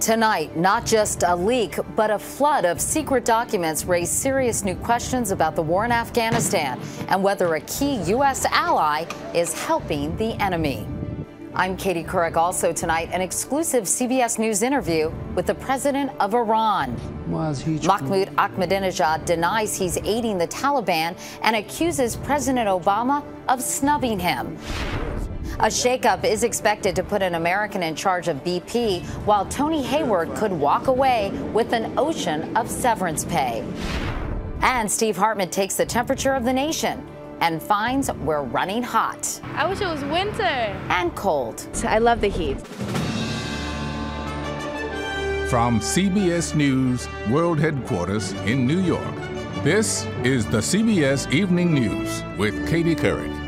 Tonight, not just a leak, but a flood of secret documents raise serious new questions about the war in Afghanistan and whether a key U.S. ally is helping the enemy. I'm Katie Couric. Also tonight, an exclusive CBS News interview with the president of Iran. Mahmoud Ahmadinejad denies he's aiding the Taliban and accuses President Obama of snubbing him. A shakeup is expected to put an American in charge of BP, while Tony Hayward could walk away with an ocean of severance pay. And Steve Hartman takes the temperature of the nation and finds we're running hot. I wish it was winter. And cold. I love the heat. From CBS News World Headquarters in New York, this is the CBS Evening News with Katie Couric.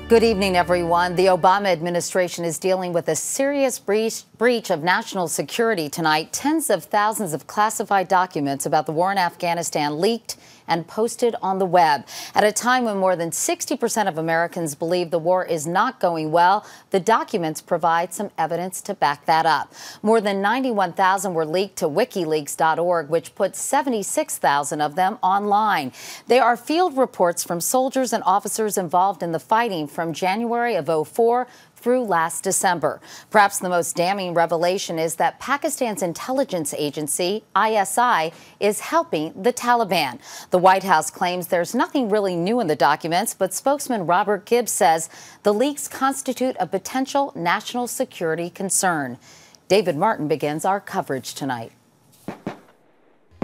Good evening, everyone. The Obama administration is dealing with a serious breach of national security tonight. Tens of thousands of classified documents about the war in Afghanistan leaked and posted on the web. At a time when more than 60% of Americans believe the war is not going well, the documents provide some evidence to back that up. More than 91,000 were leaked to WikiLeaks.org, which puts 76,000 of them online. They are field reports from soldiers and officers involved in the fighting from January of 2004 through last December. Perhaps the most damning revelation is that Pakistan's intelligence agency, ISI, is helping the Taliban. The White House claims there's nothing really new in the documents, but spokesman Robert Gibbs says the leaks constitute a potential national security concern. David Martin begins our coverage tonight.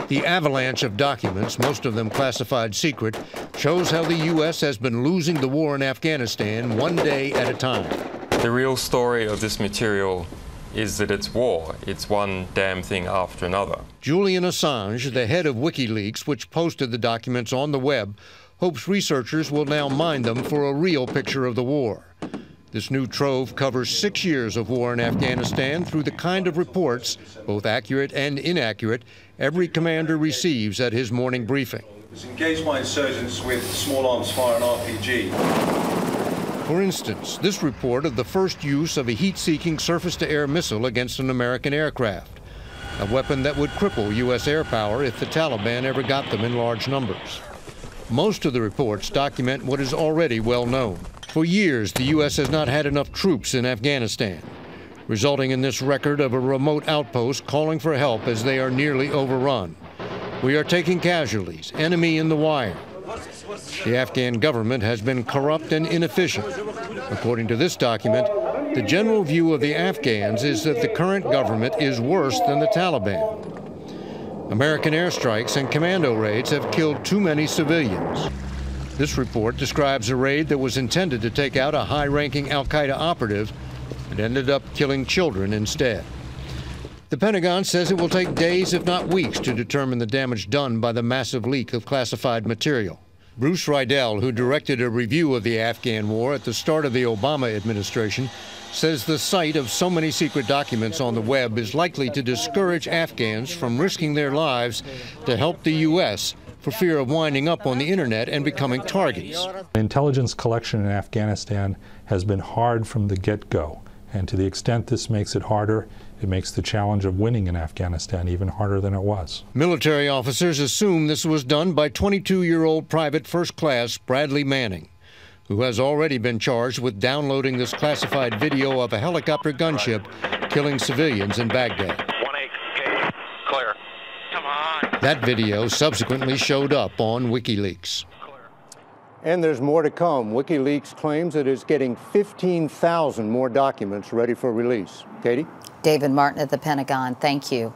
The avalanche of documents, most of them classified secret, shows how the U.S. has been losing the war in Afghanistan one day at a time. The real story of this material is that it's war. It's one damn thing after another. Julian Assange, the head of WikiLeaks, which posted the documents on the web, hopes researchers will now mine them for a real picture of the war. This new trove covers 6 years of war in Afghanistan through the kind of reports, both accurate and inaccurate, every commander receives at his morning briefing. Engage my insurgents with small arms fire and RPG. For instance, this report of the first use of a heat-seeking surface-to-air missile against an American aircraft, a weapon that would cripple U.S. air power if the Taliban ever got them in large numbers. Most of the reports document what is already well known. For years, the U.S. has not had enough troops in Afghanistan, resulting in this record of a remote outpost calling for help as they are nearly overrun. We are taking casualties, enemy in the wire. The Afghan government has been corrupt and inefficient. According to this document, the general view of the Afghans is that the current government is worse than the Taliban. American airstrikes and commando raids have killed too many civilians. This report describes a raid that was intended to take out a high-ranking al-Qaeda operative and ended up killing children instead. The Pentagon says it will take days, if not weeks, to determine the damage done by the massive leak of classified material. Bruce Reidel, who directed a review of the Afghan war at the start of the Obama administration, says the sight of so many secret documents on the web is likely to discourage Afghans from risking their lives to help the U.S. for fear of winding up on the internet and becoming targets. Intelligence collection in Afghanistan has been hard from the get-go, and to the extent this makes it harder, it makes the challenge of winning in Afghanistan even harder than it was. Military officers assume this was done by 22-year-old Private First Class Bradley Manning, who has already been charged with downloading this classified video of a helicopter gunship killing civilians in Baghdad. 1-8, clear. Come on. That video subsequently showed up on WikiLeaks. And there's more to come. WikiLeaks claims it is getting 15,000 more documents ready for release. Katie? David Martin at the Pentagon, thank you.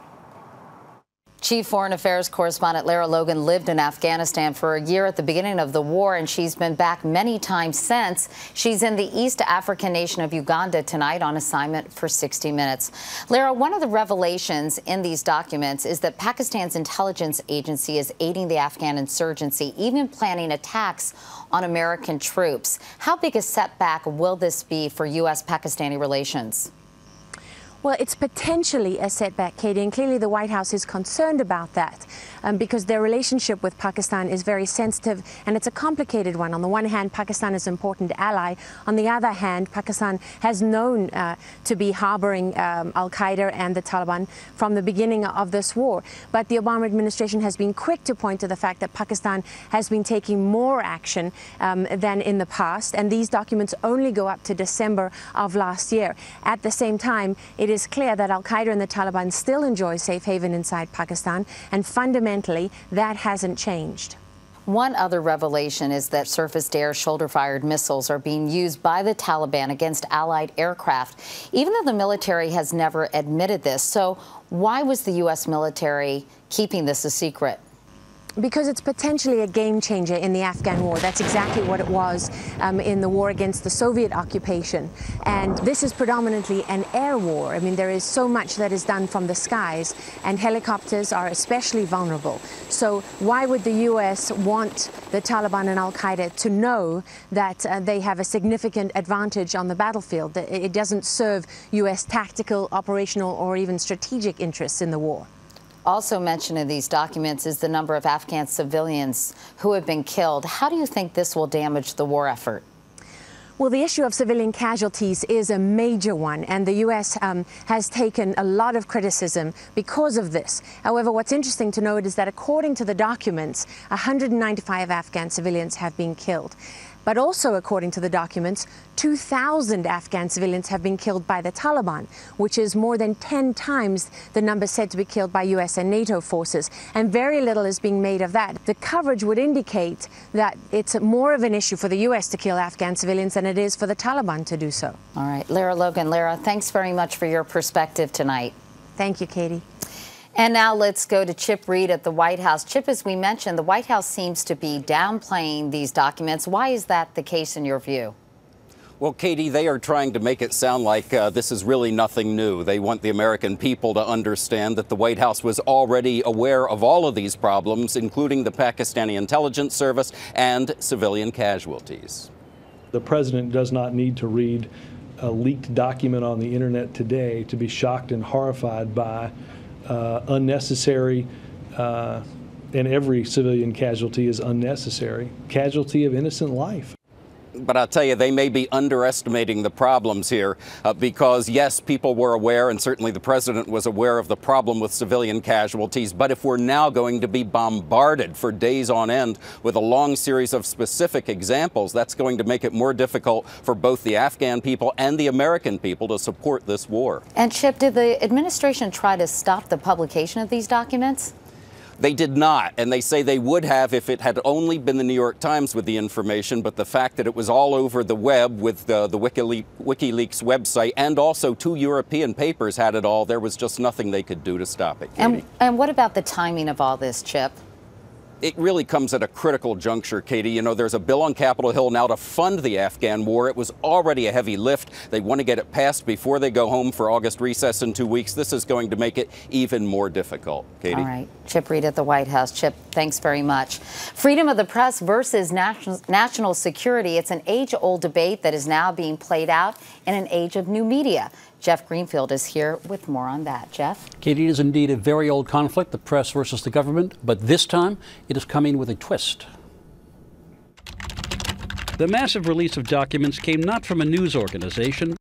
Chief Foreign Affairs Correspondent Lara Logan lived in Afghanistan for a year at the beginning of the war, and she's been back many times since. She's in the East African nation of Uganda tonight on assignment for 60 Minutes. Lara, one of the revelations in these documents is that Pakistan's intelligence agency is aiding the Afghan insurgency, even planning attacks on American troops. How big a setback will this be for U.S.-Pakistani relations? Well, it's potentially a setback, Katie, and clearly the White House is concerned about that because their relationship with Pakistan is very sensitive and it's a complicated one. On the one hand, Pakistan is an important ally. On the other hand, Pakistan has known to be harboring al-Qaeda and the Taliban from the beginning of this war. But the Obama administration has been quick to point to the fact that Pakistan has been taking more action than in the past, and these documents only go up to December of last year. At the same time, it is clear that al-Qaeda and the Taliban still enjoy safe haven inside Pakistan, and fundamentally that hasn't changed. One other revelation is that surface-to-air shoulder-fired missiles are being used by the Taliban against Allied aircraft, even though the military has never admitted this. So why was the U.S. military keeping this a secret? Because it's potentially a game changer in the Afghan war. That's exactly what it was in the war against the Soviet occupation. And this is predominantly an air war. I mean, there is so much that is done from the skies, and helicopters are especially vulnerable. So why would the U.S. want the Taliban and al-Qaeda to know that they have a significant advantage on the battlefield? It doesn't serve U.S. tactical, operational, or even strategic interests in the war. Also mentioned in these documents is the number of Afghan civilians who have been killed. How do you think this will damage the war effort? Well, the issue of civilian casualties is a major one, and the U.S. has taken a lot of criticism because of this. However, what's interesting to note is that according to the documents, 195 Afghan civilians have been killed. But also, according to the documents, 2,000 Afghan civilians have been killed by the Taliban, which is more than 10 times the number said to be killed by U.S. and NATO forces. And very little is being made of that. The coverage would indicate that it's more of an issue for the U.S. to kill Afghan civilians than it is for the Taliban to do so. All right. Lara Logan. Lara, thanks very much for your perspective tonight. Thank you, Katie. And now let's go to Chip Reid at the White House. Chip, as we mentioned, the White House seems to be downplaying these documents. Why is that the case in your view? Well, Katie, they are trying to make it sound like this is really nothing new. They want the American people to understand that the White House was already aware of all of these problems, including the Pakistani intelligence service and civilian casualties. The president does not need to read a leaked document on the internet today to be shocked and horrified by unnecessary, and every civilian casualty is unnecessary, casualty of innocent life. But I'll tell you, they may be underestimating the problems here because, yes, people were aware, and certainly the president was aware of the problem with civilian casualties. But if we're now going to be bombarded for days on end with a long series of specific examples, that's going to make it more difficult for both the Afghan people and the American people to support this war. And Chip, did the administration try to stop the publication of these documents? They did not, and they say they would have if it had only been the New York Times with the information, but the fact that it was all over the web with the WikiLeaks website, and also 2 European papers had it all, there was just nothing they could do to stop it, Katie. And what about the timing of all this, Chip? It really comes at a critical juncture, Katie. You know, there's a bill on Capitol Hill now to fund the Afghan war. It was already a heavy lift. They want to get it passed before they go home for August recess in 2 weeks. This is going to make it even more difficult, Katie. All right. Chip Reid at the White House. Chip, thanks very much. Freedom of the press versus national security. It's an age-old debate that is now being played out in an age of new media. Jeff Greenfield is here with more on that. Jeff? Katie, it is indeed a very old conflict, the press versus the government, but this time it is coming with a twist. The massive release of documents came not from a news organization,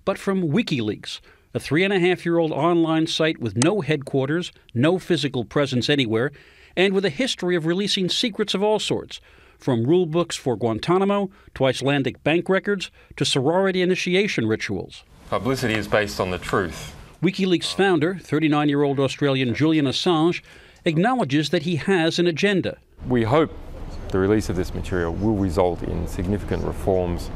but from WikiLeaks, a 3.5-year-old online site with no headquarters, no physical presence anywhere, and with a history of releasing secrets of all sorts, from rule books for Guantanamo to Icelandic bank records to sorority initiation rituals. Publicity is based on the truth. WikiLeaks founder, 39-year-old Australian Julian Assange, acknowledges that he has an agenda. We hope the release of this material will result in significant reforms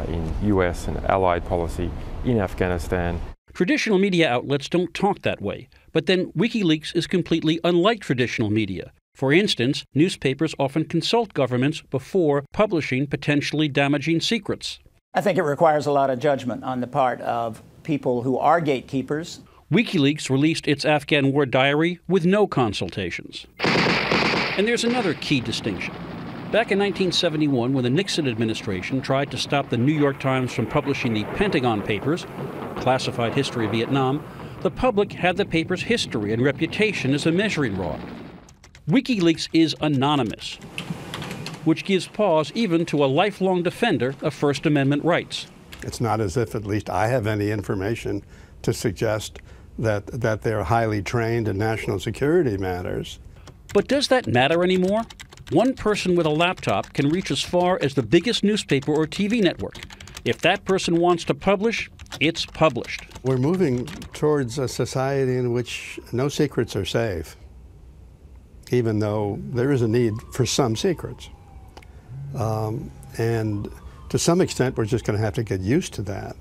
in US and allied policy in Afghanistan. Traditional media outlets don't talk that way, but then WikiLeaks is completely unlike traditional media. For instance, newspapers often consult governments before publishing potentially damaging secrets. I think it requires a lot of judgment on the part of people who are gatekeepers. WikiLeaks released its Afghan war diary with no consultations. And there's another key distinction. Back in 1971, when the Nixon administration tried to stop the New York Times from publishing the Pentagon Papers, classified history of Vietnam, the public had the paper's history and reputation as a measuring rod. WikiLeaks is anonymous, which gives pause even to a lifelong defender of First Amendment rights. It's not as if at least I have any information to suggest that they're highly trained in national security matters. But does that matter anymore? One person with a laptop can reach as far as the biggest newspaper or TV network. If that person wants to publish, it's published. We're moving towards a society in which no secrets are safe, even though there is a need for some secrets. And to some extent, we're just going to have to get used to that.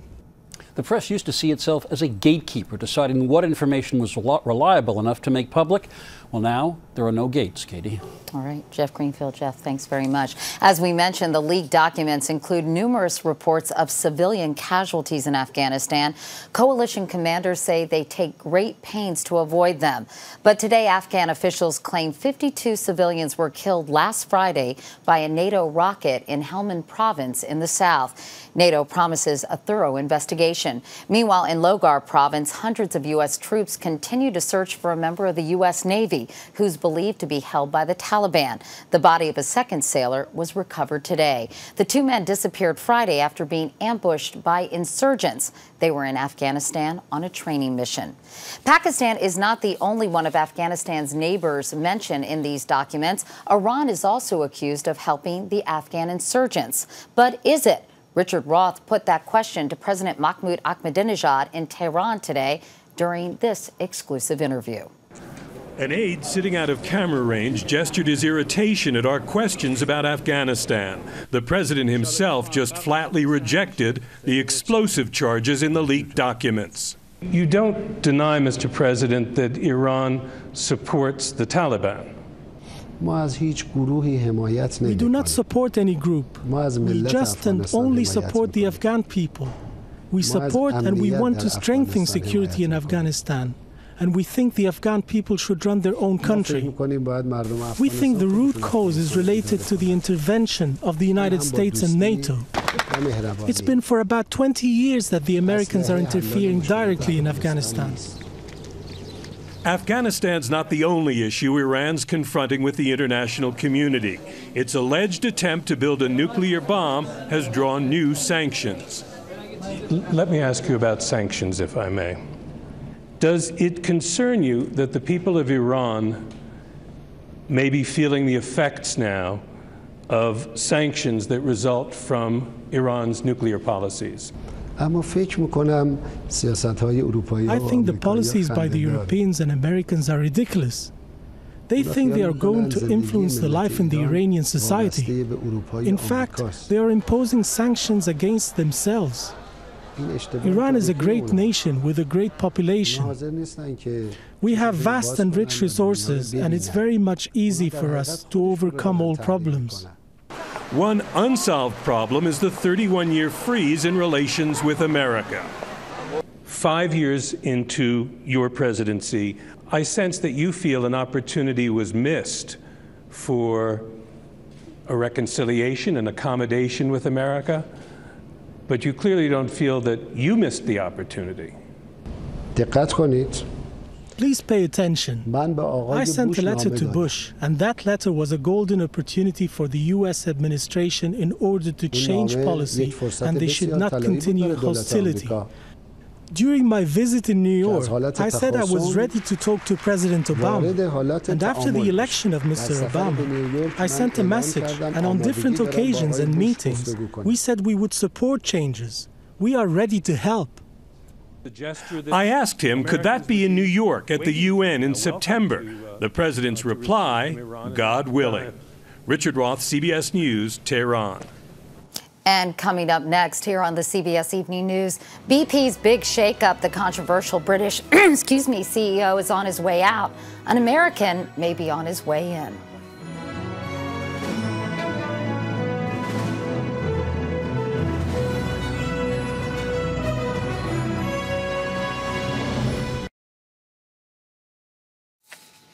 The press used to see itself as a gatekeeper, deciding what information was reliable enough to make public. Well, now there are no gates, Katie. All right, Jeff Greenfield. Jeff, thanks very much. As we mentioned, the leaked documents include numerous reports of civilian casualties in Afghanistan. Coalition commanders say they take great pains to avoid them. But today, Afghan officials claim 52 civilians were killed last Friday by a NATO rocket in Helmand province in the south. NATO promises a thorough investigation. Meanwhile, in Logar province, hundreds of U.S. troops continue to search for a member of the U.S. Navy who's believed to be held by the Taliban. The body of a second sailor was recovered today. The two men disappeared Friday after being ambushed by insurgents. They were in Afghanistan on a training mission. Pakistan is not the only one of Afghanistan's neighbors mentioned in these documents. Iran is also accused of helping the Afghan insurgents. But is it? Richard Roth put that question to President Mahmoud Ahmadinejad in Tehran today during this exclusive interview. An aide sitting out of camera range gestured his irritation at our questions about Afghanistan. The president himself just flatly rejected the explosive charges in the leaked documents. You don't deny, Mr. President, that Iran supports the Taliban. We do not support any group. We just and only support the Afghan people. We support and we want to strengthen security in Afghanistan. And we think the Afghan people should run their own country. We think the root cause is related to the intervention of the United States and NATO. It's been for about 20 years that the Americans are interfering directly in Afghanistan. Afghanistan's not the only issue Iran's confronting with the international community. Its alleged attempt to build a nuclear bomb has drawn new sanctions. Let me ask you about sanctions, if I may. Does it concern you that the people of Iran may be feeling the effects now of sanctions that result from Iran's nuclear policies? I think the policies by the Europeans and Americans are ridiculous. They think they are going to influence the life in the Iranian society. In fact, they are imposing sanctions against themselves. Iran is a great nation with a great population. We have vast and rich resources, and it's very much easy for us to overcome all problems. One unsolved problem is the 31-year freeze in relations with America. 5 years into your presidency, I sense that you feel an opportunity was missed for a reconciliation and accommodation with America. But you clearly don't feel that you missed the opportunity. Please pay attention. I sent a letter to Bush, and that letter was a golden opportunity for the U.S. administration in order to change policy, and they should not continue hostility. During my visit in New York, I said I was ready to talk to President Obama. And after the election of Mr. Obama, I sent a message, and on different occasions and meetings, we said we would support changes. We are ready to help. I asked him, could that be in New York at the UN in September? The president's reply, God willing. Richard Roth, CBS News, Tehran. And coming up next here on the CBS Evening News, BP's big shakeup. The controversial British CEO is on his way out. An American may be on his way in.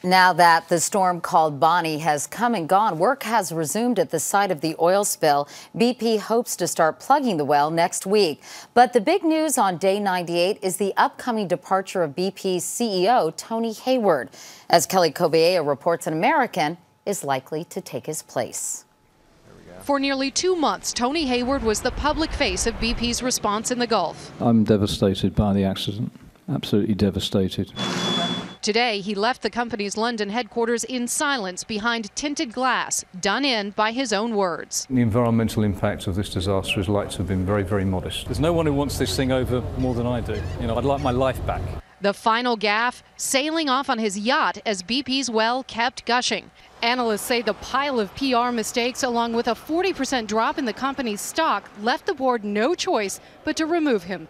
Now that the storm called Bonnie has come and gone, work has resumed at the site of the oil spill. BP hopes to start plugging the well next week. But the big news on day 98 is the upcoming departure of BP's CEO, Tony Hayward. As Kelly Kobeya reports, an American is likely to take his place. For nearly 2 months, Tony Hayward was the public face of BP's response in the Gulf. I'm devastated by the accident, absolutely devastated. Today, he left the company's London headquarters in silence behind tinted glass, done in by his own words. The environmental impact of this disaster is likely to have been very, very modest. There's no one who wants this thing over more than I do. You know, I'd like my life back. The final gaffe, sailing off on his yacht as BP's well kept gushing. Analysts say the pile of PR mistakes, along with a 40% drop in the company's stock, left the board no choice but to remove him.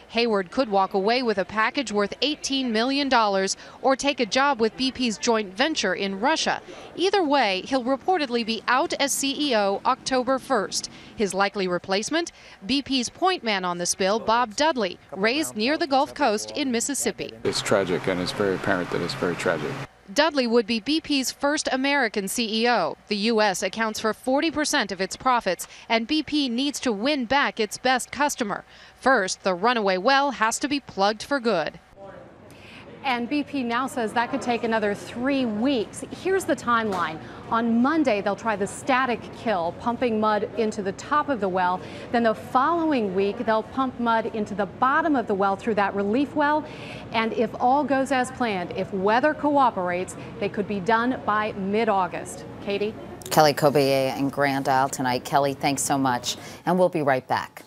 Hayward could walk away with a package worth $18 million or take a job with BP's joint venture in Russia. Either way, he'll reportedly be out as CEO October 1st. His likely replacement, BP's point man on the spill, Bob Dudley, raised near the Gulf Coast in Mississippi. It's tragic, and it's very apparent that it's very tragic. Dudley would be BP's first American CEO. The U.S. accounts for 40% of its profits, and BP needs to win back its best customer. First, the runaway well has to be plugged for good. And BP now says that could take another 3 weeks. Here's the timeline. On Monday, they'll try the static kill, pumping mud into the top of the well. Then the following week, they'll pump mud into the bottom of the well through that relief well. And if all goes as planned, if weather cooperates, they could be done by mid-August. Katie? Kelly Kobeya in Grand Isle tonight. Kelly, thanks so much. And we'll be right back.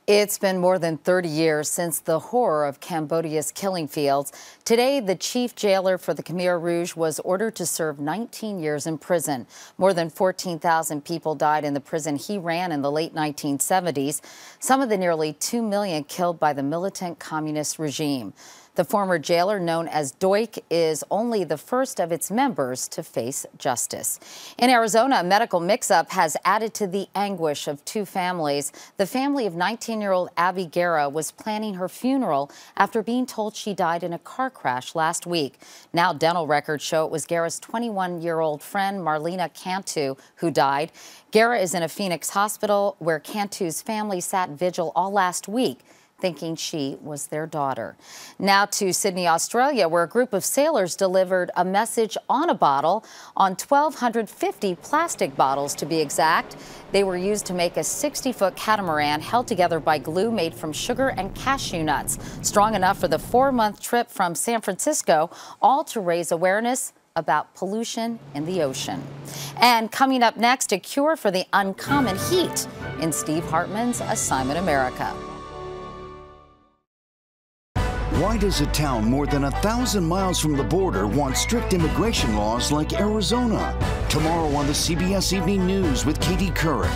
It's been more than 30 years since the horror of Cambodia's killing fields. Today, the chief jailer for the Khmer Rouge was ordered to serve 19 years in prison. More than 14,000 people died in the prison he ran in the late 1970s, some of the nearly 2 million killed by the militant communist regime. The former jailer, known as Doik, is only the first of its members to face justice. In Arizona, a medical mix-up has added to the anguish of 2 families. The family of 19-year-old Abby Guerra was planning her funeral after being told she died in a car crash last week. Now dental records show it was Guerra's 21-year-old friend, Marlena Cantu, who died. Guerra is in a Phoenix hospital where Cantu's family sat vigil all last week, thinking she was their daughter. Now to Sydney, Australia, where a group of sailors delivered a message on a bottle, on 1,250 plastic bottles to be exact. They were used to make a 60-foot catamaran held together by glue made from sugar and cashew nuts, strong enough for the 4-month trip from San Francisco, all to raise awareness about pollution in the ocean. And coming up next, a cure for the uncommon heat in Steve Hartman's Assignment America. Why does a town more than 1,000 miles from the border want strict immigration laws like Arizona? Tomorrow on the CBS Evening News with Katie Couric.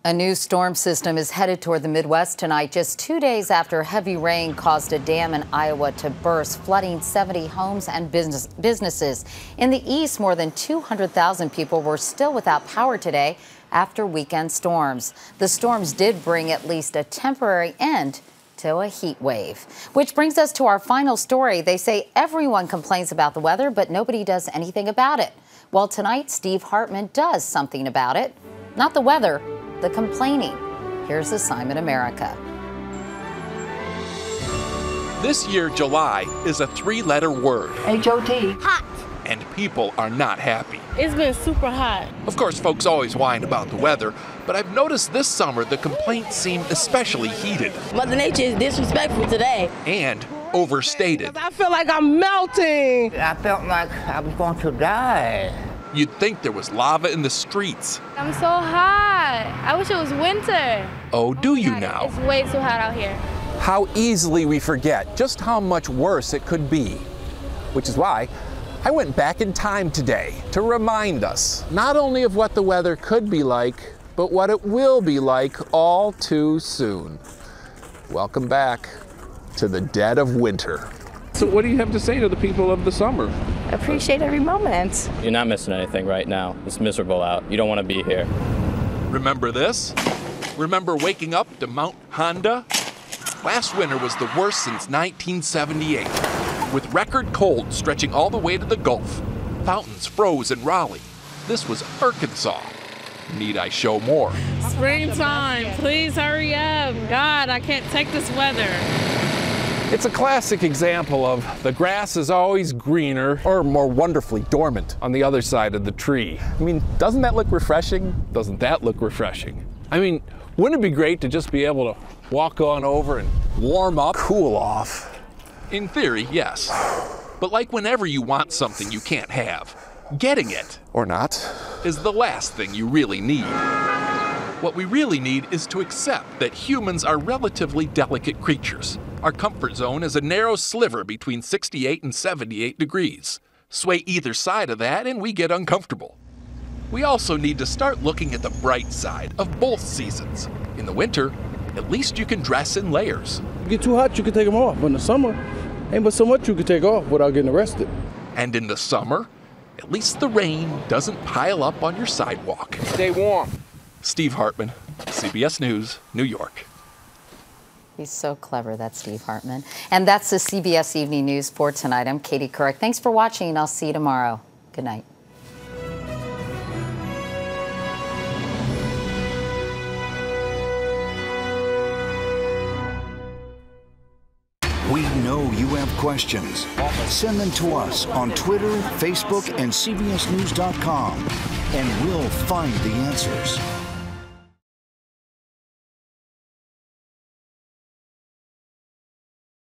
A new storm system is headed toward the Midwest tonight, just 2 days after heavy rain caused a dam in Iowa to burst, flooding 70 homes and businesses. In the east, more than 200,000 people were still without power today after weekend storms. The storms did bring at least a temporary end to a heat wave. Which brings us to our final story. They say everyone complains about the weather, but nobody does anything about it. Well, tonight, Steve Hartman does something about it. Not the weather, the complaining. Here's Assignment America. This year, July is a 3-letter word. H-O-T. Hot. And people are not happy. It's been super hot. Of course, folks always whine about the weather, but I've noticed this summer the complaints seem especially heated. Mother Nature is disrespectful today. And overstated. I feel like I'm melting. I felt like I was going to die. You'd think there was lava in the streets. I'm so hot. I wish it was winter. Oh, do you now? It's way too hot out here. How easily we forget just how much worse it could be. Which is why I went back in time today to remind us not only of what the weather could be like, but what it will be like all too soon. Welcome back to the dead of winter. So what do you have to say to the people of the summer? Appreciate every moment. You're not missing anything right now. It's miserable out. You don't want to be here. Remember this? Remember waking up to Mount Honda? Last winter was the worst since 1978, with record cold stretching all the way to the Gulf. Fountains froze in Raleigh. This was Arkansas. Need I show more? Springtime, please hurry up. God, I can't take this weather. It's a classic example of the grass is always greener, or more wonderfully dormant, on the other side of the tree. I mean, doesn't that look refreshing? Doesn't that look refreshing? I mean, wouldn't it be great to just be able to walk on over and warm up, cool off? In theory, yes. But like whenever you want something you can't have, getting it, or not, is the last thing you really need. What we really need is to accept that humans are relatively delicate creatures. Our comfort zone is a narrow sliver between 68 and 78 degrees. Sway either side of that and we get uncomfortable. We also need to start looking at the bright side of both seasons. In the winter, at least you can dress in layers. You get too hot, you can take them off. But in the summer, ain't but so much you can take off without getting arrested. And in the summer, at least the rain doesn't pile up on your sidewalk. Stay warm. Steve Hartman, CBS News, New York. He's so clever, that's Steve Hartman. And that's the CBS Evening News for tonight. I'm Katie Couric. Thanks for watching, and I'll see you tomorrow. Good night. We know you have questions. Send them to us on Twitter, Facebook, and CBSNews.com, and we'll find the answers.